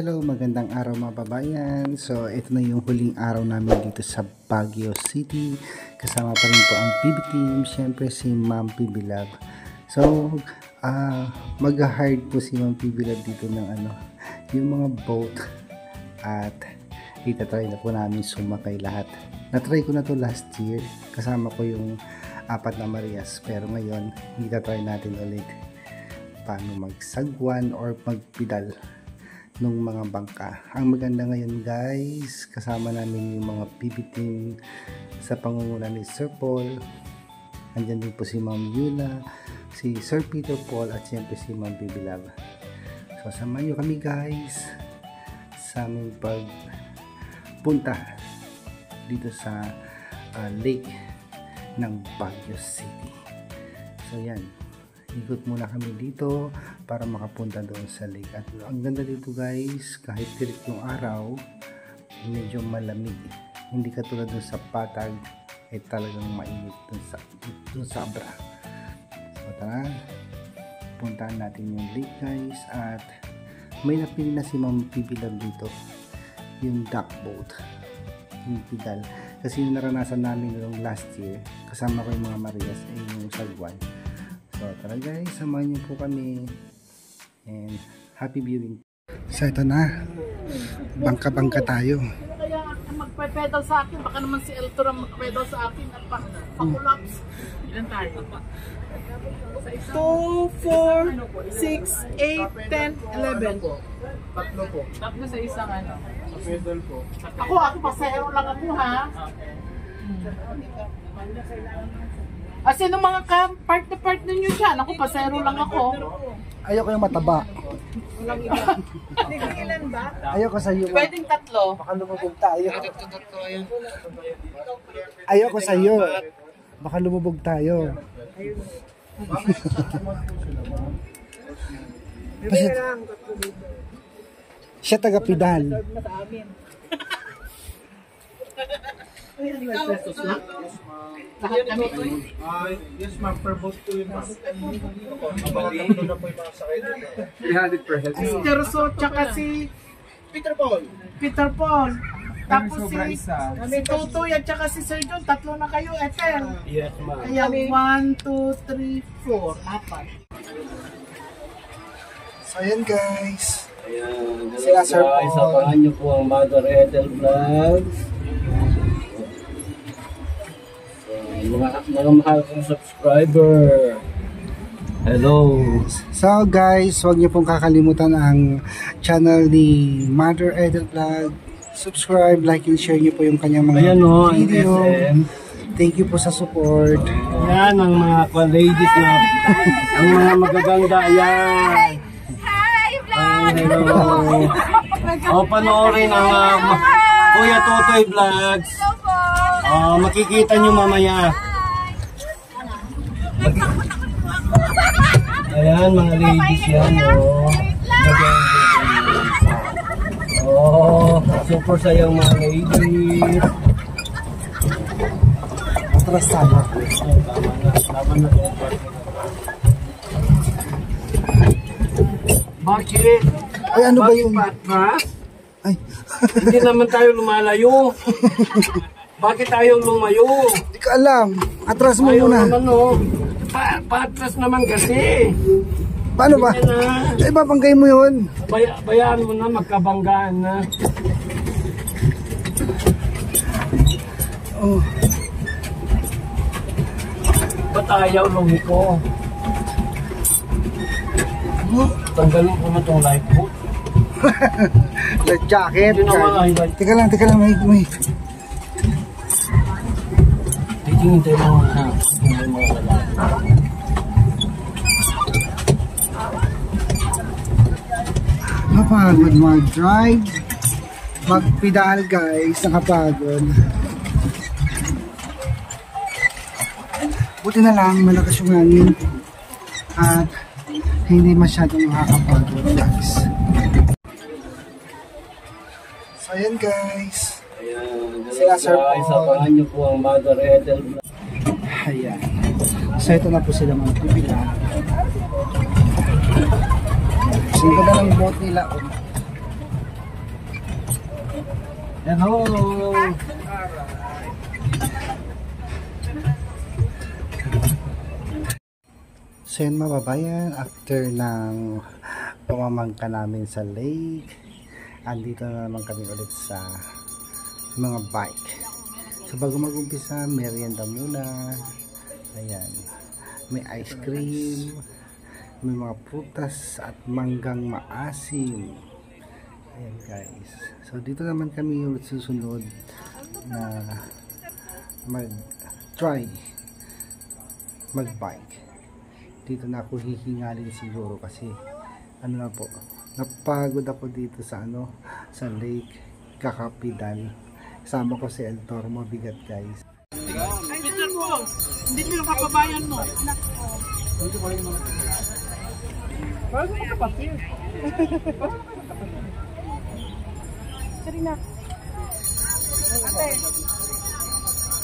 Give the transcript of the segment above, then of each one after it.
Hello, magandang araw mga babayan. So, ito na yung huling araw namin dito sa Baguio City. Kasama pa rin po ang PB team, syempre si Ma'am PB Love. So, mag-hard po si Ma'am PB Love dito ng yung mga boat. At itatry na po namin sumakay lahat. Natry ko na to last year. Kasama ko yung 4 na Marias. Pero ngayon, itatry natin ulit paano magsagwan or magpidal nung mga bangka. Ang maganda ngayon guys, kasama namin yung mga PB team sa pangunguna ni Sir Paul. Andyan din po si Ma'am Yula, si Sir Peter Paul at siyempre si Ma'am PB Love. So samahan nyo kami guys sa aming pagpunta dito sa lake ng Baguio City. So yan, ikot muna kami dito para makapunta doon sa lake. At ang ganda dito guys, kahit tirik yung araw, medyo malamig. Hindi katulad doon sa Patag, talagang mainit doon sa Abra. So tara, puntahan natin yung lake guys. At may napili na si Ma'am PB Love dito, yung duck boat, yung pedal. Kasi yung naranasan namin noong last year, kasama ko yung mga Marias ay yung sagwan. So tara guys, samahan niyo po kami and happy viewing. So ito na, bangka-bangka tayo. Kaya magpe-pedal sa akin, baka naman si Eltor ang magpe-pedal sa akin at pa-collapse. Ilan tayo? 2, 4, 6, 8, 10, 11. Tatlo po. Tatlo sa isang Sa pedal po. Ako pasahero lang ako ha. Sino mga part ninyo dyan? Ako pasahero lang ako. Ayoko yung mataba. Ilan ba? Ayoko sa iyo. Pwedeng tatlo. Baka lumubog tayo. Ayoko sa iyo. Baka lumubog tayo. Siya taga-pedal. Lahat kami. Yes ma'am, per boat po yun ma'am. Tatlo na po yung mga sakay dito. 300 Si Terso, tsaka si Peter Paul. Tapos si Tutoy at tsaka si Sir John, tatlo na kayo, Ethel. Yes ma'am. Kaya 1, 2, 3, 4, 4. So ayan guys. Ayan, Sila Sir Paul. Isapahan niyo po ang Mother Ethel Vlogs. Mga mahal kong subscriber. Hello. So guys, huwag niyo pong kakalimutan ang channel ni Mother Ethel Vlog. Subscribe, like, and share niyo po yung kanyang mga video. Thank you po sa support. Yan ang mga ladies na ang mga magaganda. Ayan. Hi, vlog! Hello. O, panoorin ang Kuya Totoy Vlogs. Makikita nyo mamaya. Ayan, mga ladies yan. Super sayang mga ladies. Atras tayo. Tama na. Bakit? Ay, ano ba yung... Patras? Ay. Hindi naman tayo lumalayo. Bakit tayo lumayo? Hindi ko alam. Atras mo Ayaw muna. naman no. Patras naman kasi. Paano ba? Ay, babanggay mo yun. Bayaan mo na, magkabanggaan na. Oh. Ba't ayaw lumiko? Tanggalin ko na itong life boat. Life jacket. Hindi naman ay. Teka lang, may. Titingin tayo ng mga lalaki. Napagod mag-drive. Magpedal guys, nakapagod. Buti na lang, malakas yung hangin. At hindi masyadong nakakapagod guys. So ayan guys. Ayan, Sila Sir Paul. Isapahan niyo po ang Mother Ethel. Ayan. So ito na po sila mga pipila. Singko na ng boat nila. Hello! So yun mga babayan, after ng pamamangka namin sa lake, andito na naman kami ulit sa mga bike. So bago mag-umpisa, merienda muna. Ayan, may ice cream, may mga prutas at manggang maasim. Ayan guys, so dito naman kami ulit susunod na mag-try mag-bike. Dito na ako hihingalin siguro kasi ano na po, napagod ako dito sa sa lake Kakapidan. Kasama ko si El Toro, mabigat guys. Picture mo. Hindi mo yung kababayan mo. Parang mo kapatid. Sarina. Ate.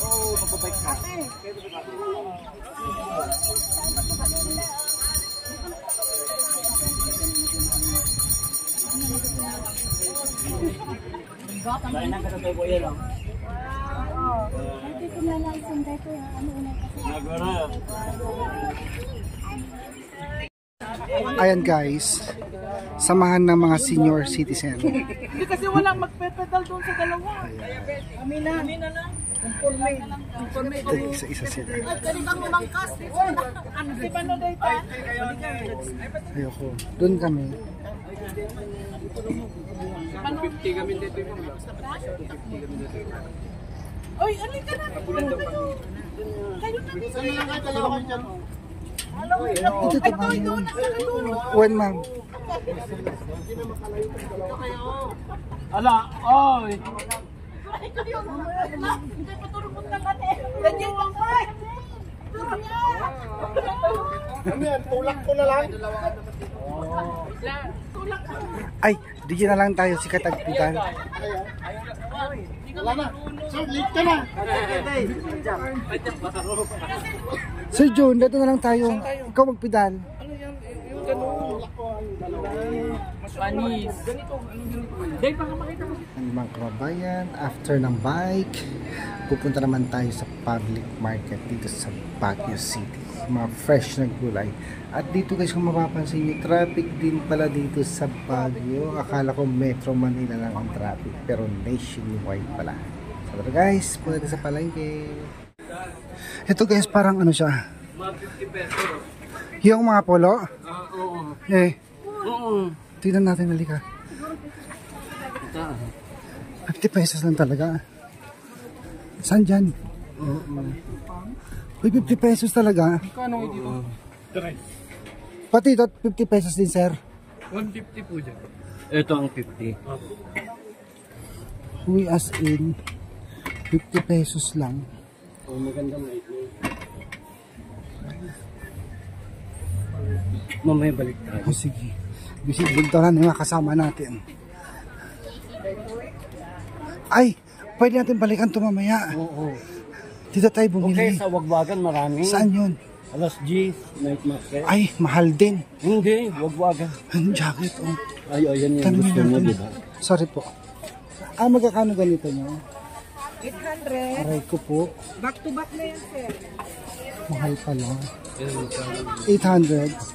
Oo, magbabike na. Ate. Bayan na ka ko yan lang. Ate, kung nalasin dahil ko yung una kasi. Nagara. Ayan guys, samahan ng mga senior citizen. Hindi kasi walang magpe-pedal doon sa dalawa. Amin na lang. Conforme. Isa-isa sila. Ay, kani kang umangkas. Ano si Pano dito? Ayoko. Doon kami. 50 kami dito yung mga. 50 kami dito. Oy, alin ka na. Kayo na dito. Saan lang kayo dalawa dyan? Ito, doon. When ma'am? Ala, oy! Ay, kayo. Hindi pa turupot na kani. Ganyan lang pa. Turun niya. Ano yan? Tulak ko na lang. Tulak ka. Ay, di na lang tayo si Katagpitan. Wala na. Sir, late ka na. Sir John, dito na lang tayo. Ikaw magpedal. Panis. Dahil baka makita mo. Ang mga kababayan, after ng bike, pupunta naman tayo sa public market dito sa Baguio City. Mga fresh na gulay. At dito guys, kung mapapansin nyo, traffic din pala dito sa Baguio. Akala ko Metro Manila lang ang traffic, pero nationwide pala. So guys, punta tayo sa palengke. Ito guys, parang ano siya? Mga 50 pesos. Yung mga polo? Oo. Oo. Tignan natin, halika. 50 pesos lang talaga. Saan dyan? Uy, 50 pesos talaga. Kano dito? Pati ito, 50 pesos din, sir. 150 po dyan. Ito ang 50. Uy, as in, 50 pesos lang. Oh, magandang light mo. Mamaya balik tayo. O sige. Bisig buntaran yung mga kasama natin. Ay, pwede natin balikan ito mamaya. Oo. Dito tayo Okay, bumili. sa Wagwagan marami. Saan yun? Alas G, night market. Ay, mahal din. Hindi, Wagwagan. Ang jacket, oh. Ay, ayan yung Tanungin gusto mo, natin. di ba? Sorry po. Ah, magkakano ganito nyo? 800. Aray ko po. Back to back na yan, sir. Mahal pala. 800.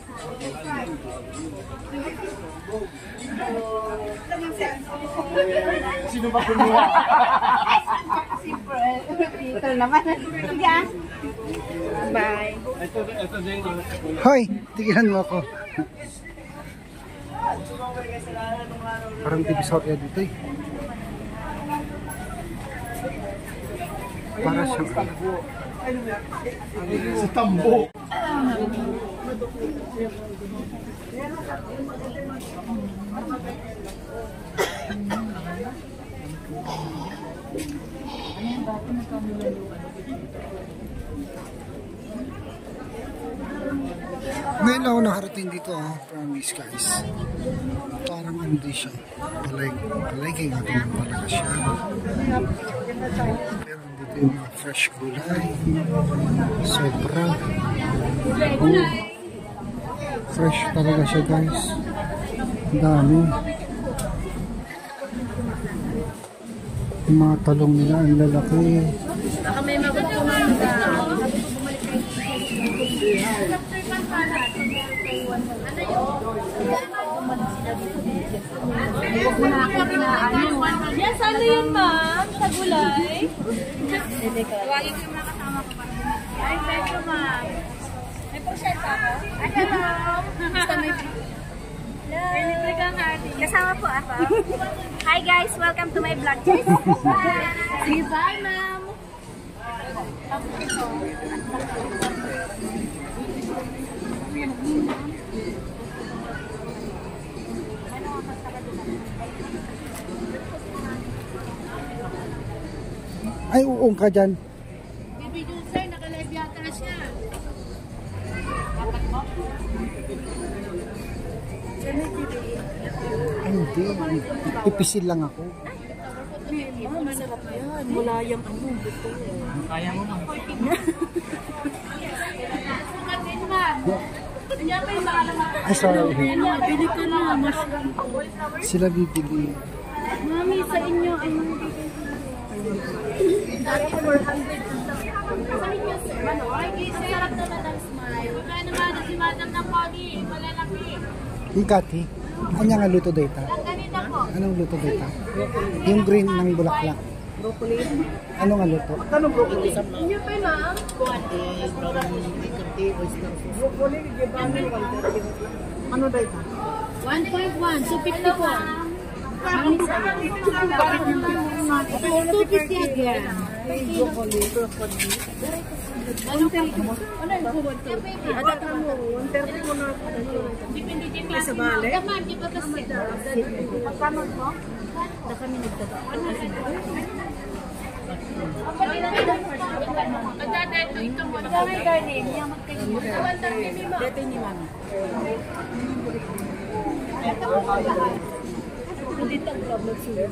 Sino ba kumuha? Dito naman. Sige. Bye. Ito din. Hoy, tigilan mo ako. Parang tibisot ya dito eh. Para siyang Sa tambo. Ngayon ako nakarating dito, promise guys. Parang hindi siya. Palagi nga ito talaga siya. Pero dito yung mga fresh gulay. Sobra. Fresh talaga siya guys. Ang dami. Yung mga talong nila, ang lalaki. Baka may magustuhan ka. Yes, ano yun, ma'am? Sa gulay? Tawagin ko yung mga kasama ko para bumili. Ay, thank you, ma'am. May porsyento ako? Ay, hello. Basta may kasama po ako. Hi guys, welcome to my vlog. Sige, bye ma'am. Ay, uong ka dyan. Baby Jun, sir, naka-live yata siya. Ay, hindi. Pipisil lang ako. Masarap yan. Wala yung ano, buto. Kaya mo man. Ay, sorry. Bili ka na. Sila bibili. Mami, sa inyo ay mga Sarap na Madam Smile. Kaya naman si Madam ng Pogi, malalaki. Hikati. Ano nga luto data? Ang ganito po. Anong luto data? Yung green ng bulaklak. Broccoli. Ano nga luto? Inyo pa ma'am? Ano dahil? 1.1, so 50 po. 250 again. Ano po? Ano yung buwan to? Adat mo, 130 ko na. Depende din lang. Sa bale? Ma'am, di ba kasi? Pagkamag mo? Na kami nagtata. Ito mo. Kami garden, yung magkain mo. Dito ni mami. Dito ang problem siya.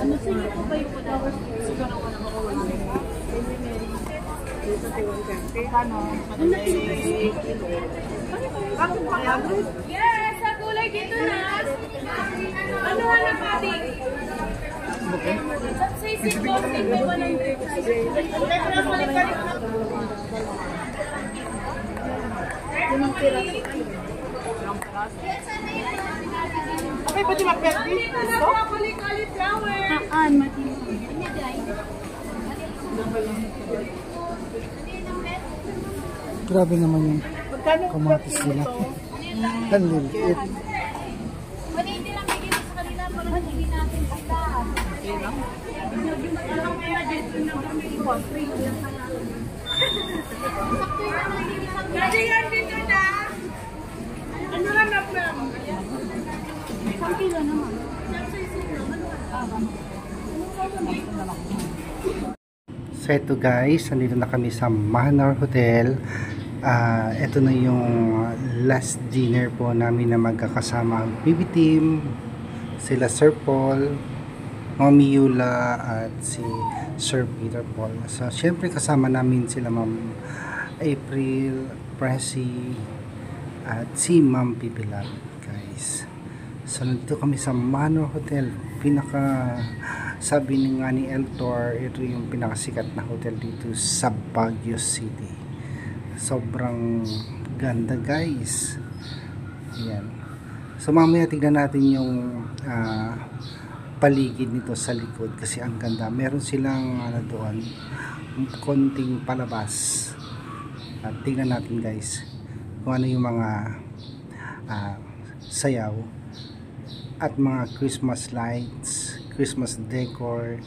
Ano sa inyo po ba yung patawag? Yes, sa gulay dito na. Ano na pati? Sa sisig ko, may 100. Okay, pwede mag-pwede? Gusto? Haan, mati. Grabe naman yung kamatis nila. Ang liliit. Pwede hindi lang bigyan sa kanila para hindi natin sila. Okay lang? Pwede yan dito na. Ano lang na plan? Isang kilo naman. So ito guys, nandito na kami sa Manor Hotel. Ito na yung last dinner po namin na magkakasama ang BB team. Sila Sir Paul, Mami Yula at si Sir Peter Paul. So syempre kasama namin sila Ma'am April, Pressy at si Ma'am Pipilat guys. So nandito kami sa Manor Hotel. Sabi nga ni Eltor, ito yung pinakasikat na hotel dito sa Baguio City. Sobrang ganda guys. Ayan. So mamaya tignan natin yung paligid nito sa likod kasi ang ganda. Meron silang doon konting palabas. At tignan natin guys kung ano yung mga sayaw at mga Christmas lights, Christmas decor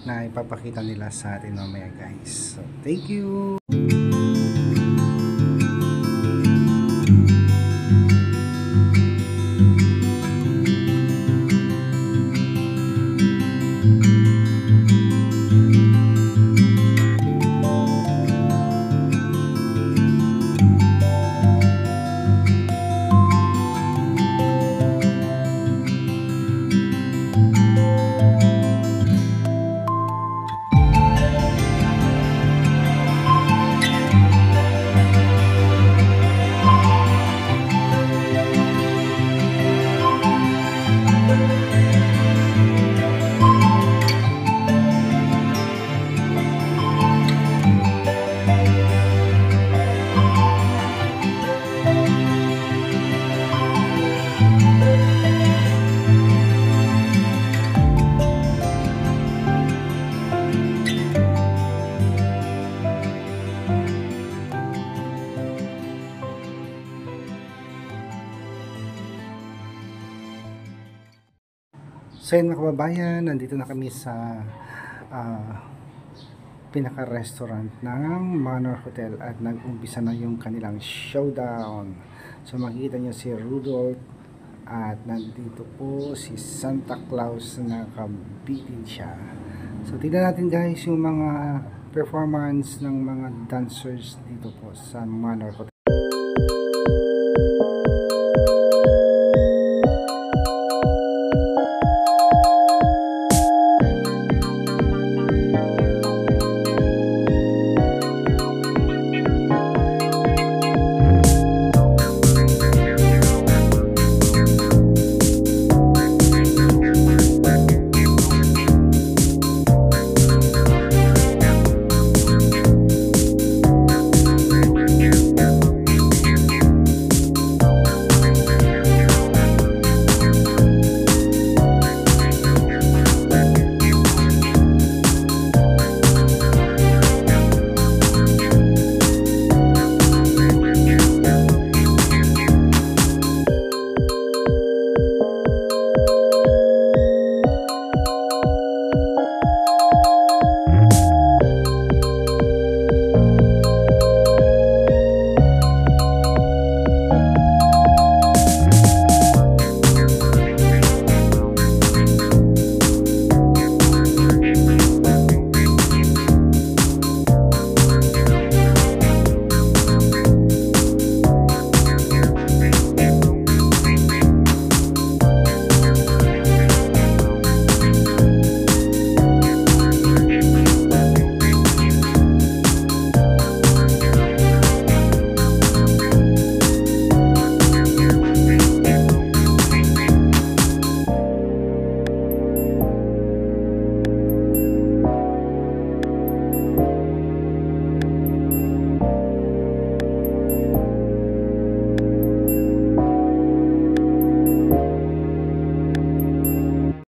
na ipapakita nila sa atin mamaya guys. So thank you. So yun mga kababayan, nandito na kami sa pinaka-restaurant ng Manor Hotel at nag-umpisa na yung kanilang showdown. So makikita nyo si Rudolph at nandito po si Santa Claus na nakabitin siya. So tignan natin guys yung mga performance ng mga dancers dito po sa Manor Hotel.